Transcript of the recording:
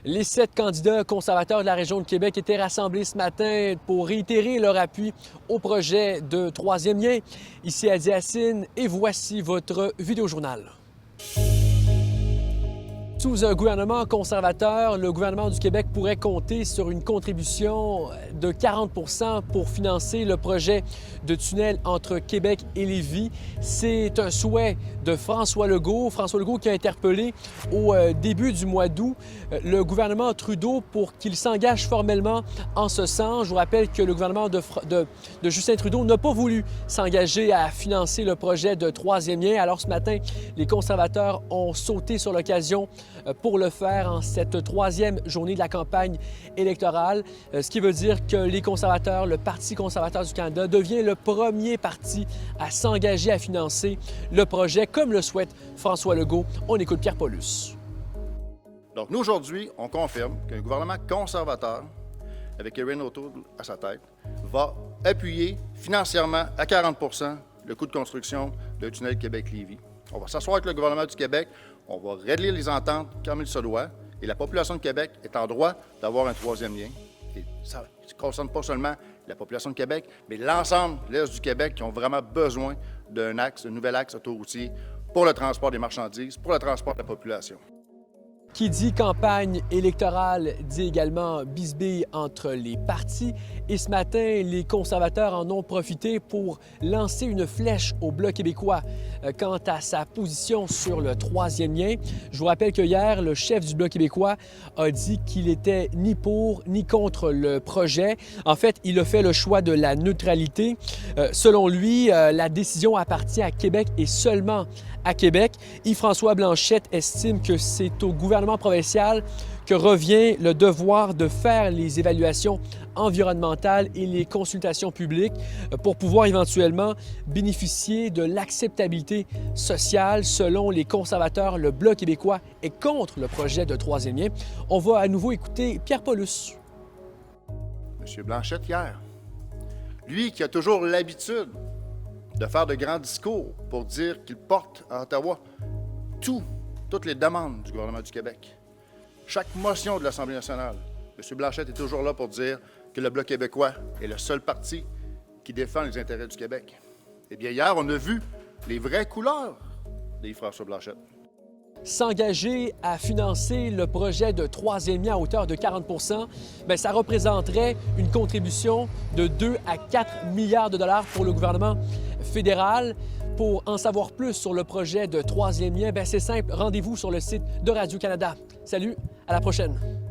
Les 7 candidats conservateurs de la région de Québec étaient rassemblés ce matin pour réitérer leur appui au projet de troisième lien. Ici Adi Assine et voici votre vidéojournal. Sous un gouvernement conservateur, le gouvernement du Québec pourrait compter sur une contribution de 40 % pour financer le projet de tunnel entre Québec et Lévis. C'est un souhait de François Legault. François Legault qui a interpellé au début du mois d'août le gouvernement Trudeau pour qu'il s'engage formellement en ce sens. Je vous rappelle que le gouvernement de Justin Trudeau n'a pas voulu s'engager à financer le projet de troisième lien. Alors ce matin, les conservateurs ont sauté sur l'occasion pour le faire en cette troisième journée de la campagne électorale, ce qui veut dire que les conservateurs, le Parti conservateur du Canada, devient le premier parti à s'engager à financer le projet, comme le souhaite François Legault. On écoute Pierre Paulus. Donc, nous, aujourd'hui, on confirme qu'un gouvernement conservateur, avec Erin O'Toole à sa tête, va appuyer financièrement à 40 % le coût de construction d'un tunnel Québec-Lévis. On va s'asseoir avec le gouvernement du Québec, on va régler les ententes comme il se doit, et la population de Québec est en droit d'avoir un troisième lien. Et ça ne concerne pas seulement la population de Québec, mais l'ensemble de l'Est du Québec qui ont vraiment besoin d'un axe, un nouvel axe autoroutier pour le transport des marchandises, pour le transport de la population. Qui dit campagne électorale dit également bisbille entre les partis. Et ce matin, les conservateurs en ont profité pour lancer une flèche au Bloc québécois quant à sa position sur le troisième lien. Je vous rappelle que hier, le chef du Bloc québécois a dit qu'il était ni pour ni contre le projet. En fait, il a fait le choix de la neutralité. Selon lui, la décision appartient à Québec et seulement à Québec. Yves-François Blanchette estime que c'est au gouvernement provincial que revient le devoir de faire les évaluations environnementales et les consultations publiques pour pouvoir éventuellement bénéficier de l'acceptabilité sociale. Selon les conservateurs, le Bloc québécois est contre le projet de troisième lien. On va à nouveau écouter Pierre Paulus. M. Blanchette, hier, lui qui a toujours l'habitude de faire de grands discours pour dire qu'il porte à Ottawa toutes les demandes du gouvernement du Québec. Chaque motion de l'Assemblée nationale, M. Blanchette est toujours là pour dire que le Bloc québécois est le seul parti qui défend les intérêts du Québec. Eh bien, hier, on a vu les vraies couleurs de François Blanchette. S'engager à financer le projet de troisième lien à hauteur de 40 %, bien, ça représenterait une contribution de 2 à 4 milliards de dollars pour le gouvernement fédéral. Pour en savoir plus sur le projet de troisième lien, bien, c'est simple, rendez-vous sur le site de Radio-Canada. Salut, à la prochaine!